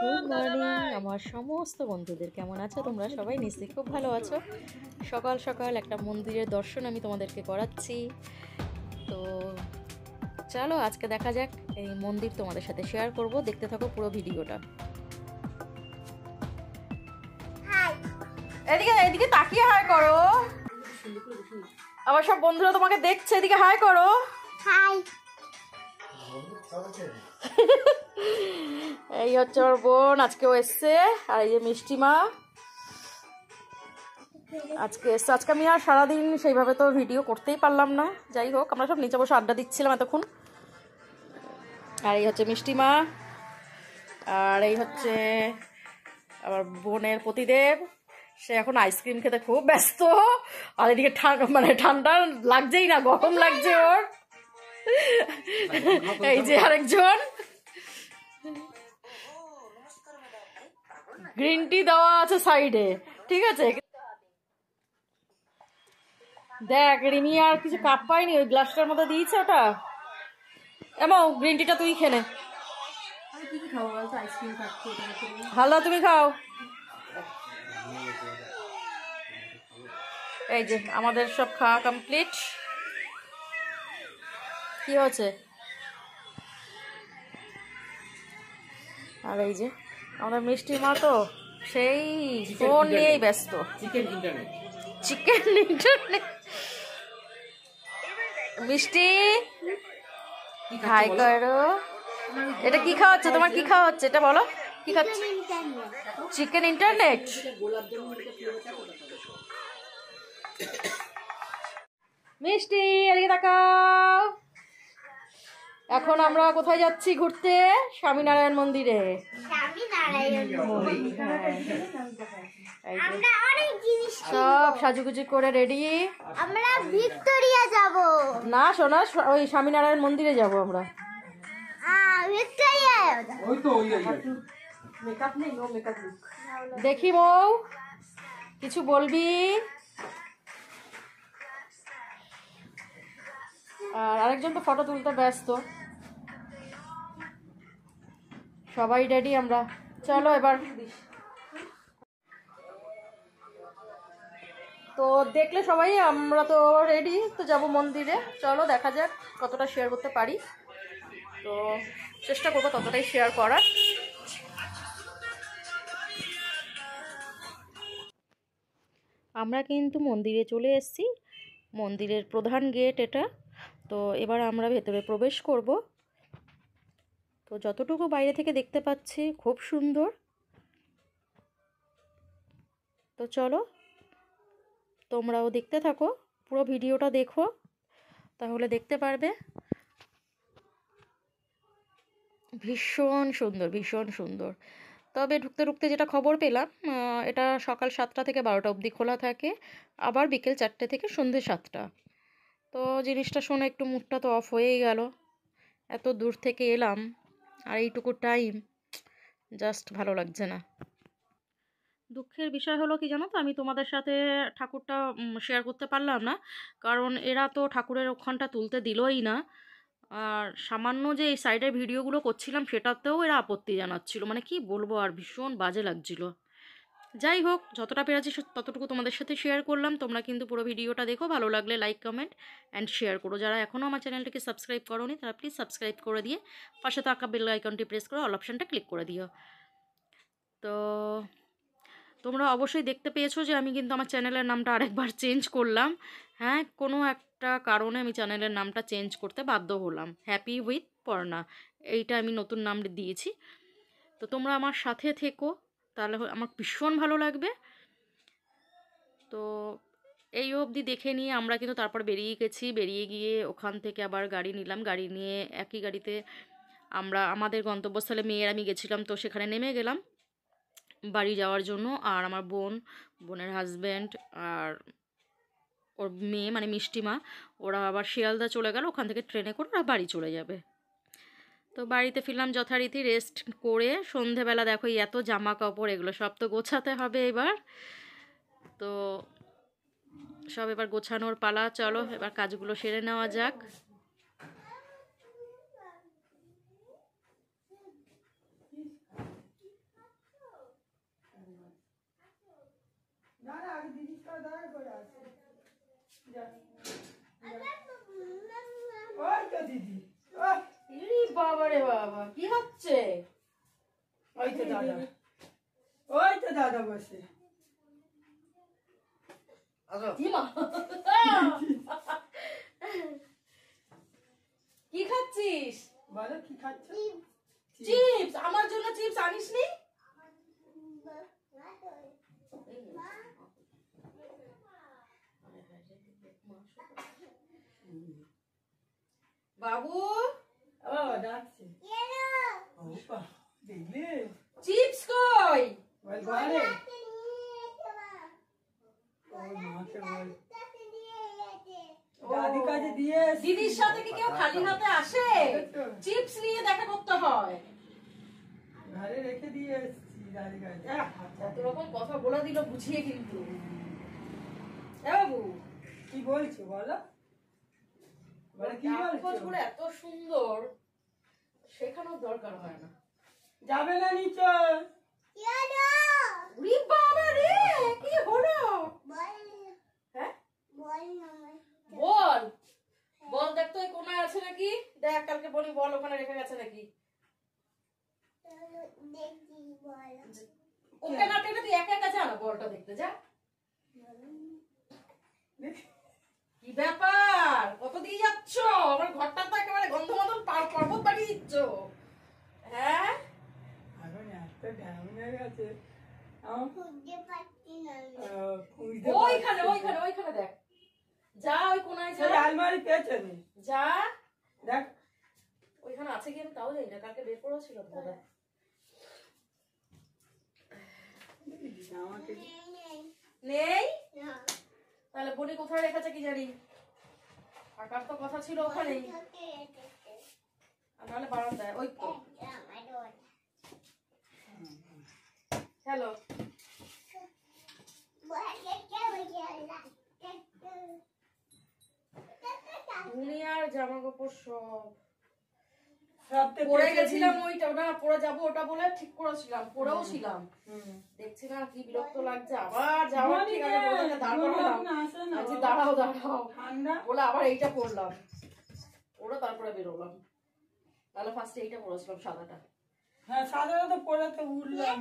Good morning আমার সমস্ত বন্ধুদের, কেমন আছো তোমরা? সবাই নিশ্চয়ই খুব ভালো আছো। সকাল সকাল একটা মন্দিরের দর্শন আমি তোমাদেরকে করাচ্ছি। তো চলো আজকে দেখা যাক, এই মন্দির তোমাদের সাথে শেয়ার করব, দেখতে থাকো পুরো ভিডিওটা। এদিকে এদিকে তাকিয়ে হাই করো, আমার সব বন্ধুরা তোমাকে দেখছে, এদিকে হাই করো। হাই। এই হচ্ছে ওর বোন, আজকেও এসছে। আর এই যে মিষ্টিমা আজকে এসছে। আজকে আমি আর সারাদিন সেইভাবে তো ভিডিও করতেই পারলাম না, যাই হোক আমরা সব নিচে বসে আড্ডা দিচ্ছিলাম এতক্ষণ। আর এই হচ্ছে মিষ্টিমা, আর এই হচ্ছে আমার বোনের পতিদেব, সে এখন আইসক্রিম খেতে খুব ব্যস্ত। আর এদিকে ঠান্ডা লাগছেই না, গরম লাগছে ওর। এই যে আরেকজন, গ্রিন টি দেওয়া আছে সাইডে, ঠিক আছে। দেখ রিমি আর কিছু কাপ পাইনি, ওই গ্লাসটার মধ্যে দিয়েছে ওটা। এমন গ্রিন টিটা তুই খেলে ভালো, তুমি খাও। এই যে আমাদের সব খাওয়া কমপ্লিট। কি হচ্ছে? আর এই যে আমাদের মিষ্টি মা তো সেই ফোন নিয়েই ব্যস্ত। Chicken internet. মিষ্টি হাই করো। এটা কি খাওয়াচ্ছে তোমার? কি খাওয়াচ্ছে এটা বলো, কি খাচ্ছে? Chicken internet. মিষ্টি এদিকে তাকাও। এখন আমরা কোথায় যাচ্ছি ঘুরতে? স্বামীনারায়ণ মন্দিরে। সব সাজুগুজু করে রেডি। আমরা ভিক্টোরিয়া যাব না সোনা, ওই স্বামীনারায়ণ মন্দিরে যাব আমরা। ভিক্টোরিয়া ওই তো ওই মেকআপ নেই, নো মেকআপ লুক। দেখি বউ কিছু বলবি? আর আরেকজন তো ফটো তুলতে ব্যস্ত। সবাই রেডি আমরা, চলো এবার। তো দেখলে সবাই আমরা তো রেডি, তো যাব মন্দিরে। চলো দেখা যাক কতটা শেয়ার করতে পারি, তো চেষ্টা করবো ততটাই শেয়ার করার। আমরা কিন্তু মন্দিরে চলে এসেছি, মন্দিরের প্রধান গেট এটা। তো এবার আমরা ভেতরে প্রবেশ করব। তো যতটুকু বাইরে থেকে দেখতে পাচ্ছি খুব সুন্দর। তো চলো তোমরাও দেখতে থাকো, পুরো ভিডিওটা দেখো, তাহলে দেখতে পারবে। ভীষণ সুন্দর, ভীষণ সুন্দর। তবে ঢুকতে ঢুকতে যেটা খবর পেলাম, এটা সকাল 7টা থেকে 12টা অবধি খোলা থাকে, আবার বিকেল 4টে থেকে সন্ধ্যে 7টা। তো জিনিসটা শুনে একটু মুডটা তো অফ হয়েই গেল। এত দূর থেকে এলাম আর এইটুকু টাইম জাস্ট ভালো লাগছে না। দুঃখের বিষয় হলো কি জানো তো, আমি তোমাদের সাথে ঠাকুরটা শেয়ার করতে পারলাম না, কারণ এরা তো ঠাকুরের ওখানটা তুলতে দিলই না। আর সামান্য যে এই সাইডের ভিডিওগুলো করছিলাম সেটাতেও এরা আপত্তি জানাচ্ছিল, মানে কি বলবো, আর ভীষণ বাজে লাগছিল। যাই হোক, যতটা পেরেছি ততটুকু তোমাদের সাথে শেয়ার করলাম। তোমরা কিন্তু পুরো ভিডিওটা দেখো, ভালো লাগলে লাইক কমেন্ট অ্যান্ড শেয়ার করো। যারা এখনও আমার চ্যানেলটাকে সাবস্ক্রাইব করোনি তারা প্লিজ সাবস্ক্রাইব করে দিয়ে পাশে থাকা বেল আইকনটি প্রেস করে অল অপশানটা ক্লিক করে দিও। তো তোমরা অবশ্যই দেখতে পেয়েছো যে আমি কিন্তু আমার চ্যানেলের নামটা আরেকবার চেঞ্জ করলাম। হ্যাঁ, কোনো একটা কারণে আমি চ্যানেলের নামটা চেঞ্জ করতে বাধ্য হলাম। হ্যাপি উইথ পর্ণা, এইটা আমি নতুন নাম দিয়েছি। তো তোমরা আমার সাথে থেকো, তাহলে আমার ভীষণ ভালো লাগবে। তো এই অবধি দেখে নিয়ে আমরা কিন্তু তারপর বেরিয়ে গেছি। বেরিয়ে গিয়ে ওখান থেকে আবার গাড়ি নিলাম। গাড়ি নিয়ে একই গাড়িতে আমরা আমাদের গন্তব্যস্থলে মেয়ের আমি গেছিলাম, তো সেখানে নেমে গেলাম বাড়ি যাওয়ার জন্য। আর আমার বোনের হাজব্যান্ড আর ওর মেয়ে মানে মিষ্টিমা, ওরা আবার শিয়ালদা চলে গেল, ওখান থেকে ট্রেনে করে ওরা বাড়ি চলে যাবে। তো বাড়িতে ফিরলাম যথারীতি রেস্ট করে। সন্ধেবেলা দেখো এত জামা কাপড়, এগুলো সব তো গোছাতে হবে এবার। তো সব এবার গোছানোর পালা, চলো এবার কাজগুলো সেরে নেওয়া যাক। না না আগে দিদির সাথে দেখা করে আসি যা ওই তো দিদি ওই ইরি বাবা রে বাবা, কি হচ্ছে? ওই তো দাদা বসে কি মা? কি খাচ্ছিস? বলো কি খাচ্ছ? চিপস। আমার জন্য চিপস আনিসনি? বাবু, ও ডাকছে ওপা দেখলে চিপস কই? বল ঘরে ওর মাকে বল দাদি কাছে দিয়ে এসছি। দিদির সাথে কি কেউ খালি হাতে আসে? চিপস নিয়ে দেখা করতে হয়। ঘরে রেখে দিয়ে এসছি দাদি কাছে এত রকম কথা বলে দিল বুঝিয়ে, কিন্তু এ বাবু, কি বলছো বলো বলে কি বলছো কাগজগুলো এত সুন্দর, শেখানোর দরকার হয় না। যাবে না নিচে উরি বাবা রে, কি হলো? হ্যাঁ বল, বল দেখ তো এই কোনায় আছে নাকি, দেখ কালকে বলি বল ওখানে রেখে গেছে নাকি। ওকে না টেনে তুই একা একা যা না বলটা দেখতে যা। কি ব্যাপার, কত দিয়ে যাচ্ছ? আমার ঘরটা তো একেবারে গন্ধ মতন পর্বত বানিয়ে দিচ্ছ। হ্যাঁ এখন এত ঢ্যাম হয়ে গেছে আমার খুঁজতে ওইখানে পারছি ওইখানে ওইখানে দেখ, যা ওই কোনায় না। যা, সেই আলমারি পেছনে যা দেখ ওইখানে আছে কি আমি তাও জানি না, কালকে বের করেছিল বোধহয়। আমাকে নেই তাহলে বলি কোথায় রেখেছে কি জানি, থাকার তো কথা ছিল ওখানেই, আর নাহলে বারান্দায়। ওই তো হ্যালো, দুনিয়ার জামা কাপড় সব সবতে পরে গেছিলাম, ওইটা ওটা পরে যাবো ওটা বলে ঠিক করেছিলাম, পরেও ছিলাম, দেখছি না কি বিরক্ত লাগছে, আবার যাওয়ার ঠিক আছে বলে দাঁড় করালাম, আজকে দাঁড়াও দাঁড়াও ঠান্ডা বলে আবার এইটা পরলাম, ওরা তারপরে বেরোলাম, তাহলে ফার্স্টে এইটা পরেছিলাম সাদাটা। হ্যাঁ সাধারণত পরে তো উঠলাম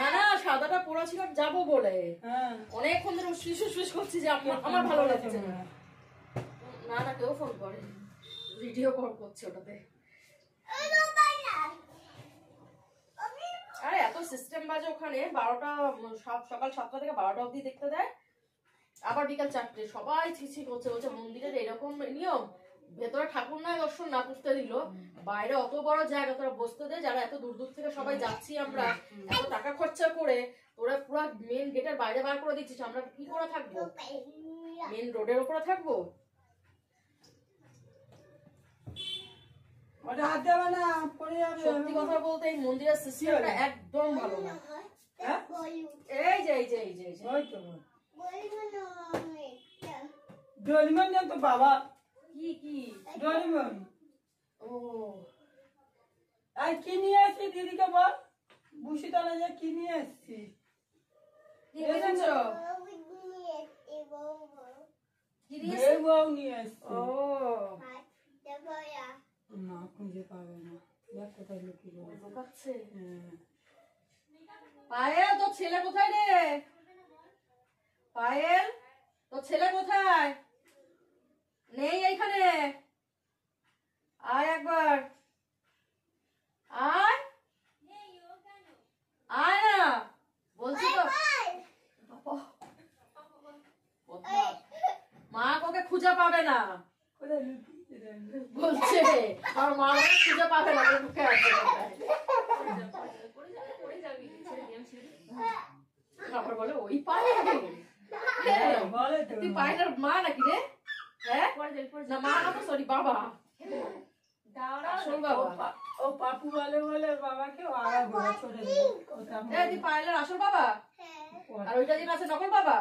না না সাদাটা পরেছিলাম যাবো বলে, হ্যাঁ অনেকক্ষণ ধরে সুইস করছি যে আমার ভালো লাগছে না। না না কেউ ফোন করে, ভিডিও কল করছে ওটাতে। আরে এত সিস্টেম বাজে ওখানে, 12টা সকাল 7টা থেকে 12টা অবধি দেখতে দেয়, আবার বিকাল 4টে। সবাই ছিছি করছে, বলছে মন্দিরের এরকম নিয়ম, ভেতরে ঠাকুর না দর্শন না করতে দিল, বাইরে অত বড় জায়গা তোরা বসতে দে, যারা এত দূর দূর থেকে সবাই যাচ্ছি আমরা, এত টাকা খরচা করে তোরা পুরো মেন গেটের বাইরে বার করে দিচ্ছিস, আমরা কি করে থাকবো? মেন রোডের উপরে থাকবো? ওটা হাত দেবে না পড়ে যাবে সত্যি কথা বলতে এই মন্দিরের সিস্টেমটা একদম ভালো না। হ্যাঁ এই যে এই যে এই যে এই যে ওই তো ডরিমন জান তো বাবা কি কি ডরিমন ও আর কি নিয়ে আসছি দিদিকে বল বুসি তলা যা কি নিয়ে আসছি কি এনেছো? কি দিয়েছে? এই বউ নিয়ে আসছি ও না খুঁজে পাবে না দেখ কোথায় লুকিয়ে গেল ঢোকাচ্ছে। হ্যাঁ পায়েল তোর ছেলে কোথায় রে? পায়েল তোর ছেলে কোথায়? নেই এইখানে, আয় একবার আয়, আয় না বলছি তো। বদমাশ। মা ওকে খুঁজে পাবে না কোথায় লুকিয়ে দেন বলছে, আর মা ওকে খুঁজে পাবে না, ও ঢুকে আছে কোথায়। আবার বলে ওই পায়ে বলে তো তুই পায়ের মা নাকি রে? হ্যাঁ না মা না তো, সরি বাবা, আসল বাবা। ও পাপু বলে বলে বাবাকে আড়া ঘোরা ছোটে দিল ওটা এই তুই পায়েলের আসল বাবা, আর ওইটা যেটা আছে নকল বাবা।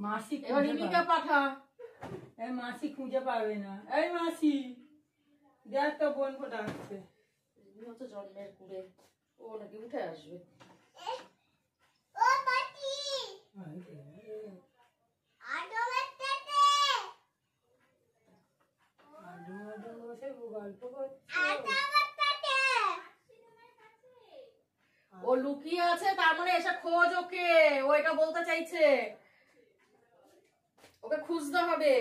মাসি এবার খুঁজে রিমিকা পাবে পাঠা। এই মাসি খুঁজে পাবে না এই মাসি দেখ তো বোন কোটা আসছে তুমি হচ্ছে জন্মের কুড়ে। ও নাকি উঠে আসবে। ও পাটি আডো বেটাতে আডু আডু বসে গল্প করছে। আডো বেটাতে ও লুকিয়ে আছে, তার মানে এসে খোঁজ ওকে, ও এটা বলতে চাইছে। ওকে খুঁজতে হবে,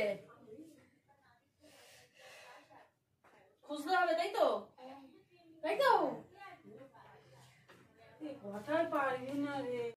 খুঁজতে হবে, তাই তো? তাই তো? কথাই পারবি না রে।